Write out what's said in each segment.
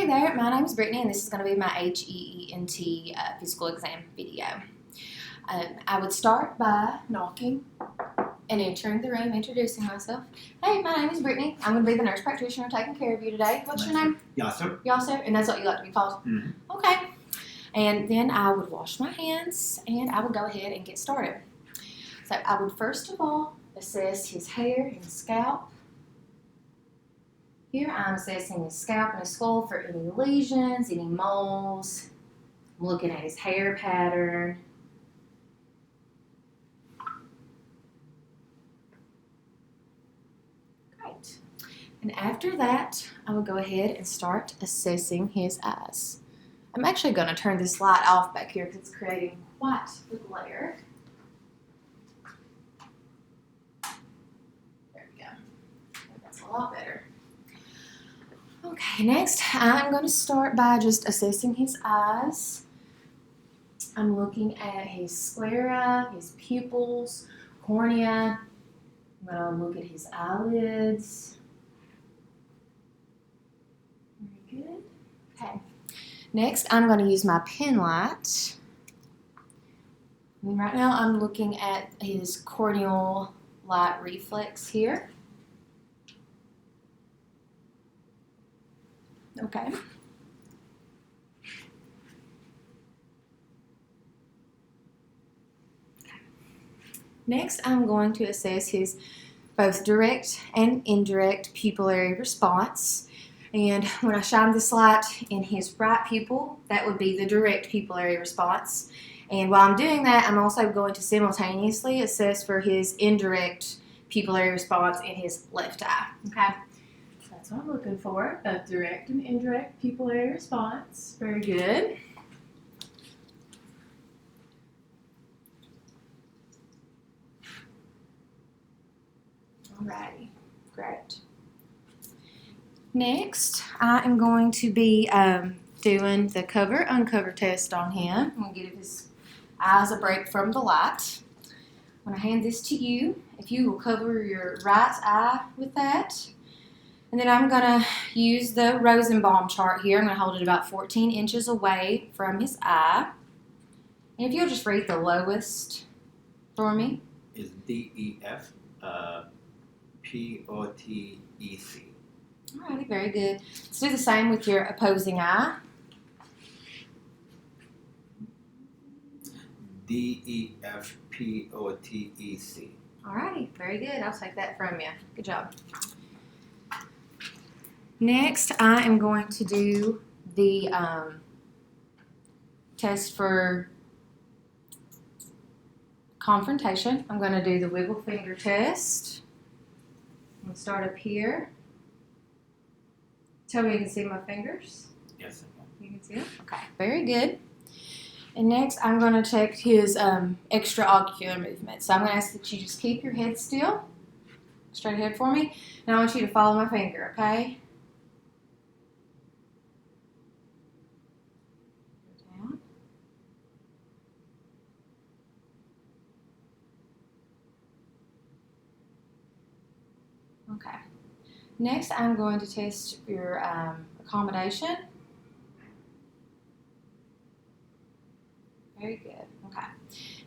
Hey there, my name is Brittany and this is going to be my HEENT physical exam video. I would start by knocking and entering the room, introducing myself. Hey, my name is Brittany. I'm going to be the nurse practitioner taking care of you today. What's your name? Yasser. Yasser, and that's what you like to be called? Mm-hmm. Okay. And then I would wash my hands and I would go ahead and get started. So I would first of all assess his hair and scalp. Here I'm assessing his scalp and his skull for any lesions, any moles. I'm looking at his hair pattern. Great. And after that, I will go ahead and start assessing his eyes. I'm actually going to turn this light off back here because it's creating quite the glare. There we go. That's a lot better. Okay, next I'm going to start by just assessing his eyes. I'm looking at his sclera, his pupils, cornea. I'm going to look at his eyelids. Very good. Okay. Next, I'm going to use my pen light. And right now I'm looking at his corneal light reflex here. Okay. Next, I'm going to assess his both direct and indirect pupillary response. And when I shine this light in his right pupil, that would be the direct pupillary response. And while I'm doing that, I'm also going to simultaneously assess for his indirect pupillary response in his left eye. Okay. That's what I'm looking for, both direct and indirect pupillary response. Very good. Alrighty, great. Next, I am going to be doing the cover-uncover test on him. I'm going to give his eyes a break from the light. I'm going to hand this to you. If you will cover your right eye with that. And then I'm going to use the Rosenbaum chart here. I'm going to hold it about 14 inches away from his eye. And if you'll just read the lowest for me. Is DEF POTEC. Alrighty, very good. Let's do the same with your opposing eye. DEF POTEC. Alrighty, very good. I'll take that from you. Good job. Next, I am going to do the test for confrontation. I'm going to do the wiggle finger test. I'm going to start up here. Tell me you can see my fingers. Yes, I can. You can see them? Okay, very good. And next, I'm going to check his extraocular movement. So I'm going to ask that you just keep your head still, straight ahead for me, and I want you to follow my finger, okay? Down. Okay. Next, I'm going to test your accommodation. Very good. Okay.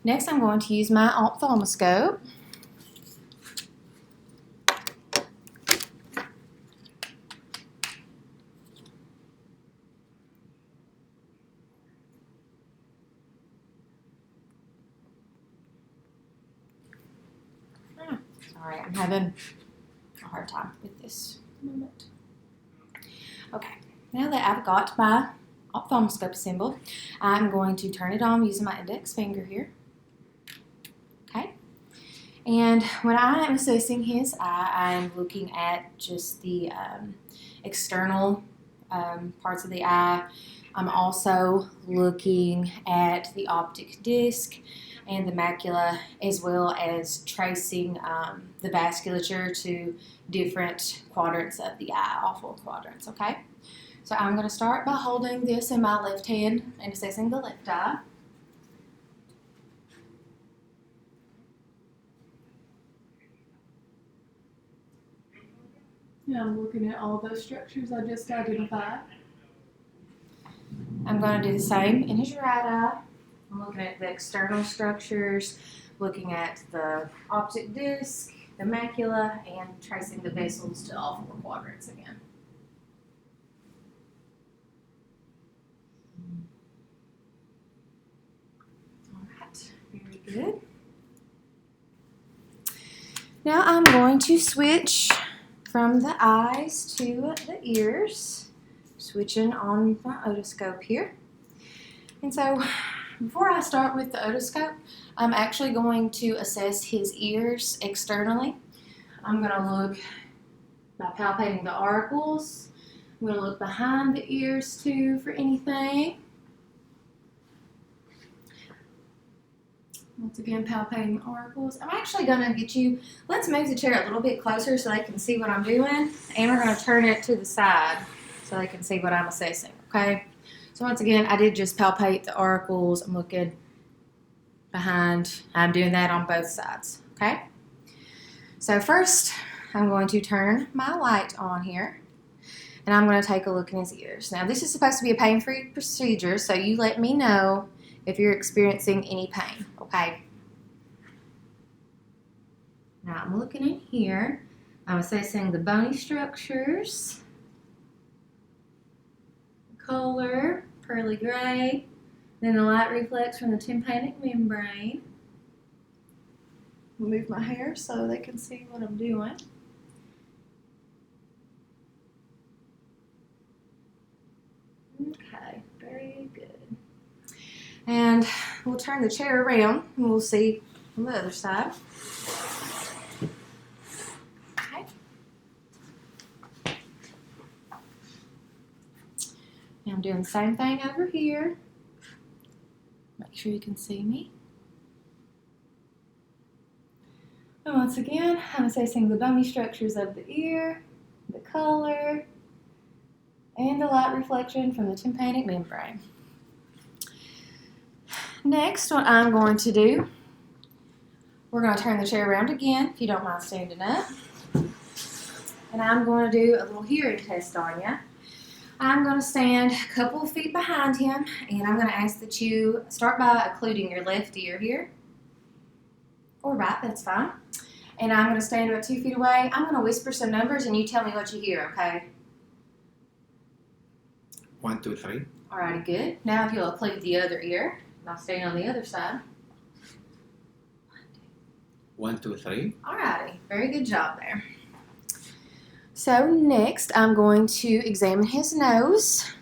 Next, I'm going to use my ophthalmoscope. Sorry, I'm having a hard time with this moment. Okay, now that I've got my ophthalmoscope assembled, I'm going to turn it on using my index finger here. Okay, and when I am assessing his eye, I'm looking at just the external parts of the eye. I'm also looking at the optic disc and the macula, as well as tracing the vasculature to different quadrants of the eye, all four quadrants, okay? So I'm going to start by holding this in my left hand and assessing the left eye. And I'm looking at all those structures I just identified. I'm going to do the same in his right eye. I'm looking at the external structures, looking at the optic disc, the macula, and tracing the vessels to all 4 quadrants again. All right, very good. Now I'm going to switch from the eyes to the ears, switching on my otoscope here. And so before I start with the otoscope, I'm actually going to assess his ears externally. I'm going to look by palpating the auricles. I'm going to look behind the ears too for anything. Once again, palpating the auricles. I'm actually going to get you, let's move the chair a little bit closer so they can see what I'm doing. And we're going to turn it to the side so they can see what I'm assessing, okay? So once again, I did just palpate the auricles. I'm looking behind. I'm doing that on both sides, okay? So first, I'm going to turn my light on here. And I'm going to take a look in his ears. Now, this is supposed to be a pain-free procedure, so you let me know if you're experiencing any pain, okay? Now, I'm looking in here. I'm assessing the bony structures, the color, pearly gray, then the light reflex from the tympanic membrane. I'll move my hair so they can see what I'm doing. Okay, very good. And we'll turn the chair around and we'll see on the other side. Okay. Now I'm doing the same thing over here. Make sure you can see me. And once again, I'm assessing the bony structures of the ear, the color, and the light reflection from the tympanic membrane. Next, what I'm going to do, we're going to turn the chair around again, if you don't mind standing up. And I'm going to do a little hearing test on you. I'm going to stand a couple of feet behind him, and I'm going to ask that you start by occluding your left ear here. Or right, that's fine. And I'm going to stand about 2 feet away. I'm going to whisper some numbers, and you tell me what you hear, okay? 1, 2, 3. Alrighty, good. Now if you'll occlude the other ear, and I'll stand on the other side. 1, 2, 3. Alrighty, very good job there. So next, I'm going to examine his nose.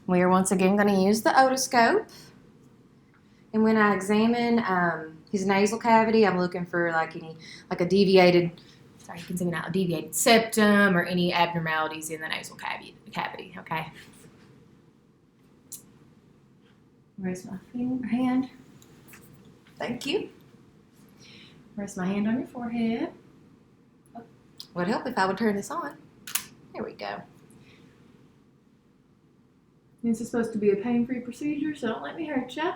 We are once again going to use the otoscope. And when I examine his nasal cavity, I'm looking for a deviated, sorry, you can see me now, a deviated septum or any abnormalities in the nasal cavity, okay? Raise my hand. Thank you. Rest my hand on your forehead. Oh, would help if I would turn this on. There we go. This is supposed to be a pain-free procedure, so don't let me hurt you.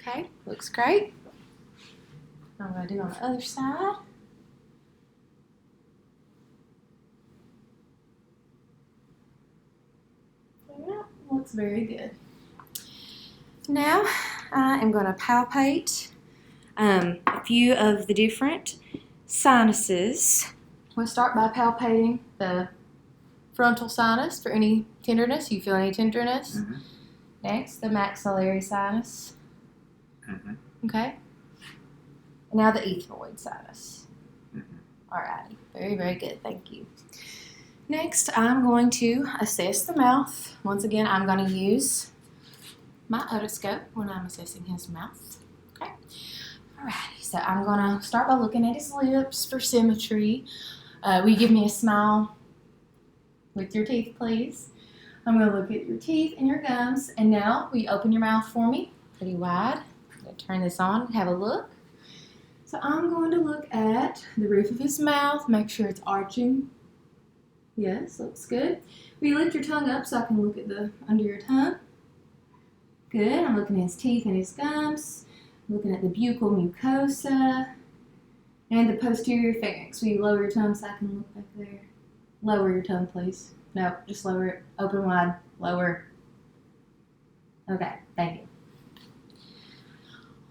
Okay, looks great. I'm going to do on the other side. Yeah, looks very good. Now I am going to palpate a few of the different sinuses. We'll start by palpating the frontal sinus for any tenderness. You feel any tenderness? Mm-hmm. Next, the maxillary sinus. Mm-hmm. Okay. And now the ethmoid sinus. Mm-hmm. Alrighty. Very, very good. Thank you. Next, I'm going to assess the mouth. Once again, I'm going to use my otoscope when I'm assessing his mouth. Okay. Alrighty. So I'm going to start by looking at his lips for symmetry. Will you give me a smile with your teeth, please? I'm going to look at your teeth and your gums. And now, will you open your mouth for me? Pretty wide. I'm going to turn this on and have a look. So I'm going to look at the roof of his mouth, make sure it's arching. Yes, looks good. Will you lift your tongue up so I can look at the under your tongue? Good. I'm looking at his teeth and his gums. I'm looking at the buccal mucosa and the posterior pharynx. Will you lower your tongue so I can look back there? Lower your tongue, please. No, just lower it. Open wide. Lower. Okay, thank you.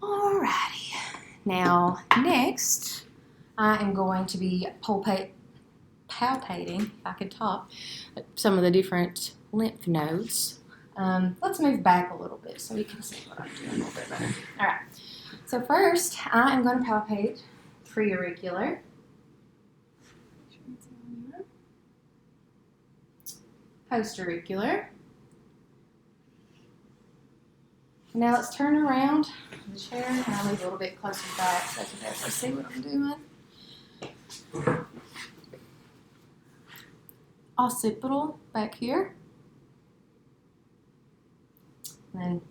Alrighty. Now, next, I am going to be palpating, if I can talk, some of the different lymph nodes. Let's move back a little bit so you can see what I'm doing a little bit better. Alright. So first, I am going to palpate preauricular. Postauricular. Now let's turn around the chair and I'll move a little bit closer back so you can actually see what I'm doing. Occipital back here. And then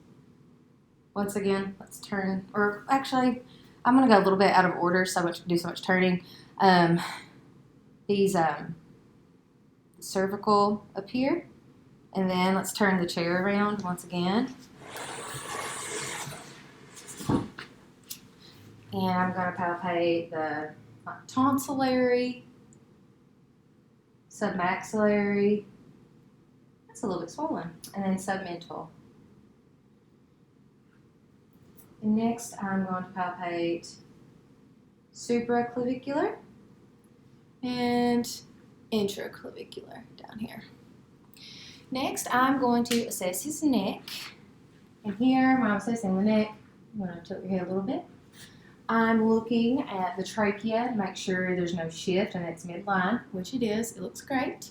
once again, let's turn, or actually, I'm going to go a little bit out of order do so much turning. These cervical up here, and then let's turn the chair around once again. And I'm going to palpate the tonsillary, submaxillary, that's a little bit swollen, and then submental. And next, I'm going to palpate supraclavicular and intraclavicular down here. Next, I'm going to assess his neck. And here, when I'm assessing the neck, I'm going to tilt your head a little bit. I'm looking at the trachea to make sure there's no shift and it's midline, which it is. It looks great.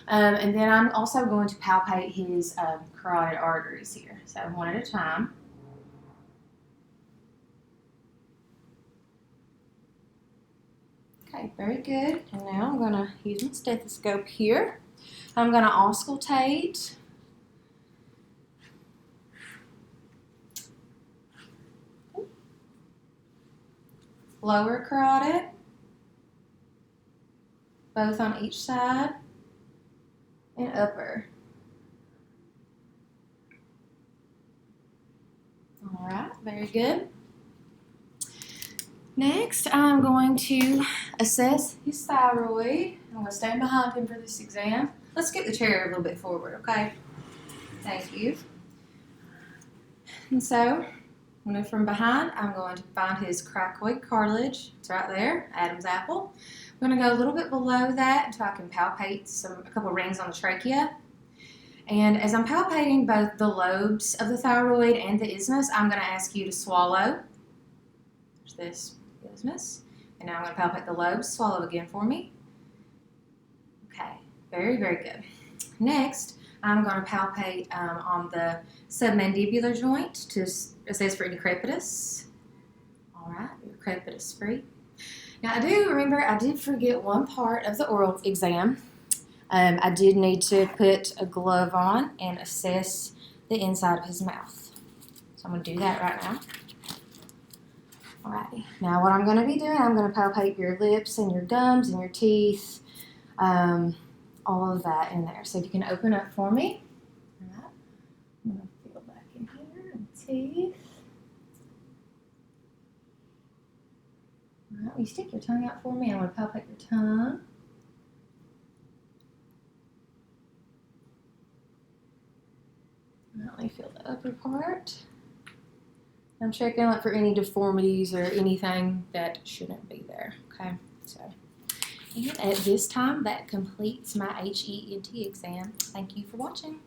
And then I'm also going to palpate his carotid arteries here. So one at a time. Okay, very good. And now I'm going to use my stethoscope here. I'm going to auscultate. Lower carotid, both on each side, and upper. All right, very good. Next, I'm going to assess his thyroid. I'm going to stand behind him for this exam. Let's get the chair a little bit forward, okay? Thank you. And so, from behind, I'm going to find his cricoid cartilage. It's right there, Adam's apple. I'm going to go a little bit below that until I can palpate a couple rings on the trachea. And as I'm palpating both the lobes of the thyroid and the isthmus, I'm going to ask you to swallow. There's this isthmus. And now I'm going to palpate the lobes. Swallow again for me. Okay, very, very good. Next, I'm going to palpate on the submandibular joint to assess for any crepitus. All right, you're crepitus free. Now I did forget one part of the oral exam. I did need to put a glove on and assess the inside of his mouth. So I'm going to do that right now. Alrighty. Now what I'm going to be doing, I'm going to palpate your lips and your gums and your teeth, all of that in there. So if you can open up for me. All right. I'm going to feel back in here and teeth. All right. Will you stick your tongue out for me? I'm going to palpate your tongue. Let me feel the upper part. I'm checking for any deformities or anything that shouldn't be there. Okay, so and at this time that completes my HEENT exam. Thank you for watching.